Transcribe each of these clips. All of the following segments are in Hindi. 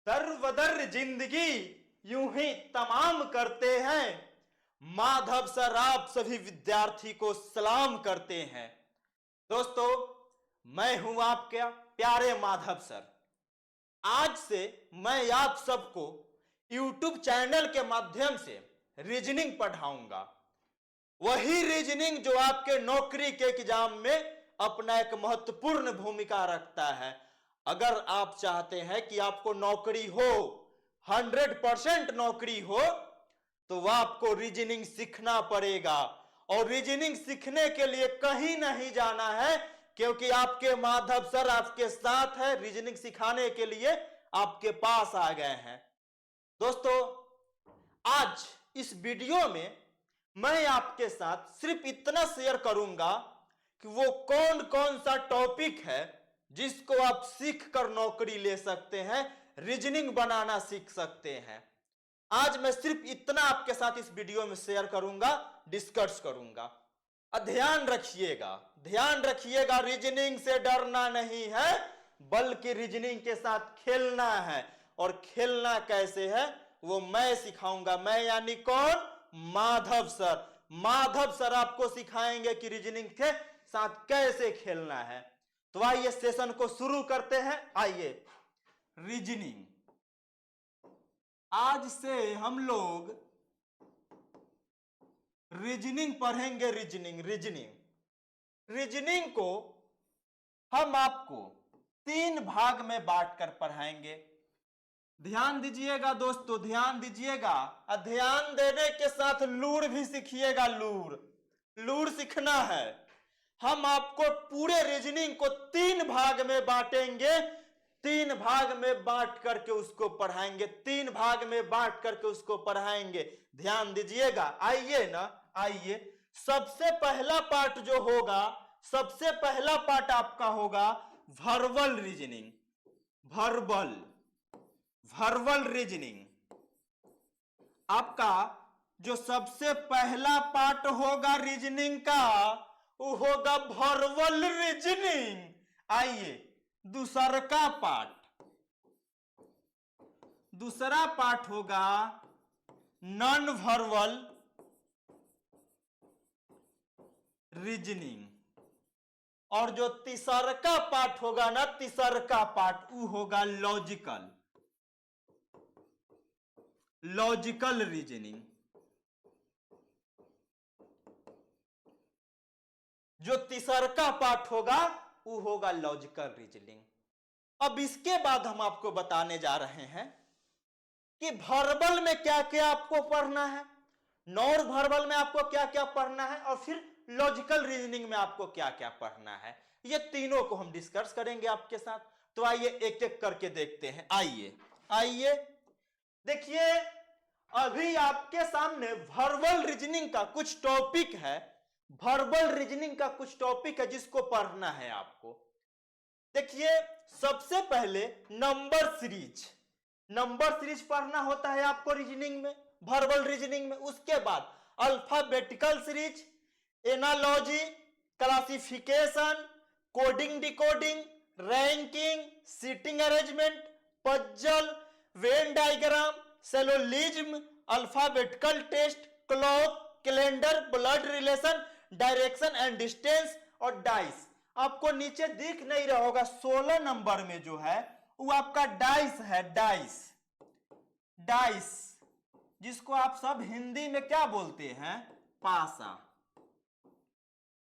सर्वदर जिंदगी यूं ही तमाम करते हैं। माधव सर आप सभी विद्यार्थी को सलाम करते हैं। दोस्तों, मैं हूं आपके प्यारे माधव सर। आज से मैं आप सबको YouTube चैनल के माध्यम से रीजनिंग पढ़ाऊंगा। वही रीजनिंग जो आपके नौकरी के एग्जाम में अपना एक महत्वपूर्ण भूमिका रखता है। अगर आप चाहते हैं कि आपको नौकरी हो, 100% नौकरी हो, तो वह आपको रीजनिंग सीखना पड़ेगा। और रीजनिंग सीखने के लिए कहीं नहीं जाना है, क्योंकि आपके माधव सर आपके साथ है। रीजनिंग सिखाने के लिए आपके पास आ गए हैं। दोस्तों, आज इस वीडियो में मैं आपके साथ सिर्फ इतना शेयर करूंगा कि वो कौन कौन सा टॉपिक है जिसको आप सीख कर नौकरी ले सकते हैं, रीजनिंग बनाना सीख सकते हैं। आज मैं सिर्फ इतना आपके साथ इस वीडियो में शेयर करूंगा, डिस्कस करूंगा। ध्यान रखिएगा, रीजनिंग से डरना नहीं है, बल्कि रीजनिंग के साथ खेलना है। और खेलना कैसे है वो मैं सिखाऊंगा। मैं यानी कौन? माधव सर। माधव सर आपको सिखाएंगे कि रीजनिंग के साथ कैसे खेलना है। तो आइए सेशन को शुरू करते हैं। आइए, रीजनिंग। आज से हम लोग रीजनिंग पढ़ेंगे। रीजनिंग को हम आपको 3 भाग में बांटकर पढ़ाएंगे। ध्यान दीजिएगा दोस्तों, ध्यान दीजिएगा। ध्यान देने के साथ लूर भी सीखिएगा। लूर सीखना है। हम आपको पूरे रीजनिंग को 3 भाग में बांटेंगे। 3 भाग में बांट करके उसको पढ़ाएंगे। 3 भाग में बांट करके उसको पढ़ाएंगे। ध्यान दीजिएगा। आइए ना, आइए। सबसे पहला पार्ट जो होगा, सबसे पहला पार्ट आपका होगा वर्बल रीजनिंग। वर्बल रीजनिंग आपका जो सबसे पहला पार्ट होगा रीजनिंग का, वो होगा वर्बल रीजनिंग। आइए, दूसरा पार्ट होगा नॉन वर्बल रीजनिंग। और जो तीसरा पार्ट होगा ना, तीसरा पार्ट वो होगा लॉजिकल रीजनिंग। जो तीसरा पार्ट होगा वो होगा लॉजिकल रीजनिंग। अब इसके बाद हम आपको बताने जा रहे हैं कि वर्बल में क्या क्या आपको पढ़ना है, नॉन वर्बल में आपको क्या क्या पढ़ना है, और फिर लॉजिकल रीजनिंग में आपको क्या क्या पढ़ना है। ये तीनों को हम डिस्कस करेंगे आपके साथ। तो आइए एक एक करके देखते हैं। आइए देखिए, अभी आपके सामने वर्बल रीजनिंग का कुछ टॉपिक है। वर्बल रीजनिंग का कुछ टॉपिक है जिसको पढ़ना है आपको। देखिए, सबसे पहले नंबर सीरीज पढ़ना होता है आपको रीजनिंग में, वर्बल रीजनिंग में। उसके बाद alphabetical series, analogy, classification, coding decoding, ranking, seating arrangement, puzzle, Venn diagram, syllogism, alphabetical test, clock, calendar, blood relation, direction and distance और डाइस। आपको नीचे दिख नहीं रहा होगा, 16 नंबर में जो है वो आपका डाइस है। डाइस जिसको आप सब हिंदी में क्या बोलते हैं? पासा।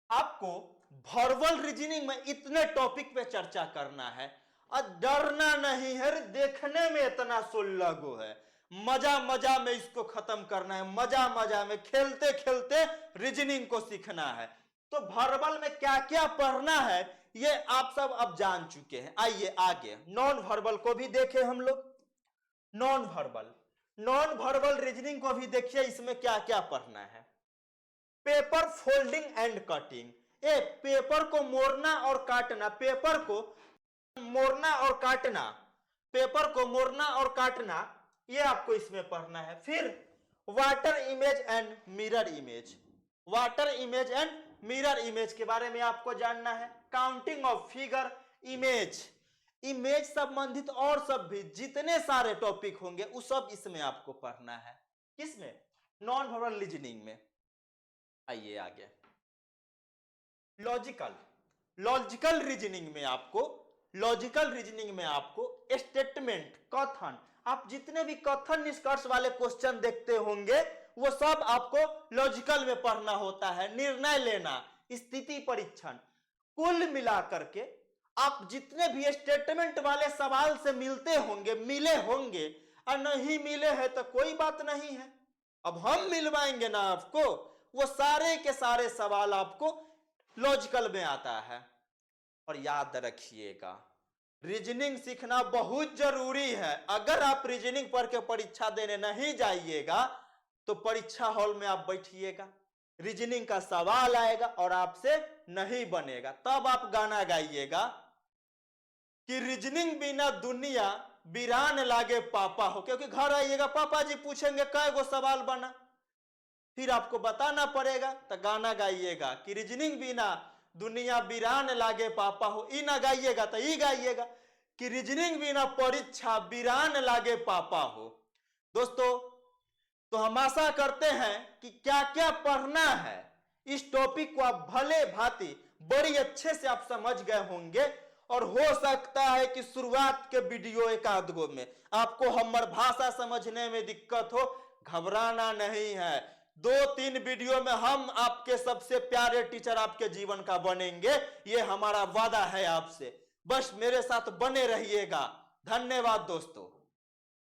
आपको वर्बल रीजनिंग में इतने टॉपिक पे चर्चा करना है। डरना नहीं है, देखने में इतना सुल्लगो है। मजा में इसको खत्म करना है। मजा में खेलते खेलते रीजनिंग को सीखना है। तो वर्बल में क्या क्या पढ़ना है ये आप सब अब जान चुके हैं। आइए आगे नॉन वर्बल को भी देखें हम लोग। नॉन वर्बल रीजनिंग को भी देखिए, इसमें क्या क्या पढ़ना है। Paper folding and cutting, paper को मोड़ना और काटना, पेपर को मोड़ना और काटना, ये आपको इसमें पढ़ना है। फिर water image and mirror image के बारे में आपको जानना है। Counting of figure, image image संबंधित और सब भी जितने सारे टॉपिक होंगे वो सब इसमें आपको पढ़ना है। किसमें? नॉन वर्बल रीजनिंग में। आइए आगे, लॉजिकल लॉजिकल रीजनिंग में आपको स्टेटमेंट, कथन, आप जितने भी कथन निष्कर्ष वाले क्वेश्चन देखते होंगे वो सब आपको लॉजिकल में पढ़ना होता है। निर्णय लेना, स्थिति परीक्षण, कुल मिलाकर के आप जितने भी स्टेटमेंट वाले सवाल से मिले होंगे और नहीं मिले हैं तो कोई बात नहीं है, अब हम मिलवाएंगे ना आपको, वो सारे के सारे सवाल आपको लॉजिकल में आता है। और याद रखिएगा, रीजनिंग सीखना बहुत जरूरी है। अगर आप रीजनिंग पढ़ के परीक्षा देने नहीं जाइएगा तो परीक्षा हॉल में आप बैठिएगा, रीजनिंग का सवाल आएगा और आपसे नहीं बनेगा, तब आप गाना गाइएगा कि रीजनिंग बिना दुनिया वीरान लागे पापा हो। क्योंकि घर आइएगा, पापा जी पूछेंगे कै गो सवाल बना, फिर आपको बताना पड़ेगा, तो गाना गाइएगा कि रीजनिंग बिना दुनिया वीरान लागे पापा हो। ई ना गाइएगा तो ई गाइएगा कि रीजनिंग बिना परीक्षा वीरान लागे पापा हो। दोस्तों, तो हम आशा करते हैं कि क्या क्या पढ़ना है इस टॉपिक को आप भले भांति बड़ी अच्छे से आप समझ गए होंगे। और हो सकता है कि शुरुआत के वीडियो एक आध गो में आपको हमर भाषा समझने में दिक्कत हो, घबराना नहीं है। 2-3 वीडियो में हम आपके सबसे प्यारे टीचर आपके जीवन का बनेंगे, ये हमारा वादा है आपसे। बस मेरे साथ बने रहिएगा। धन्यवाद दोस्तों।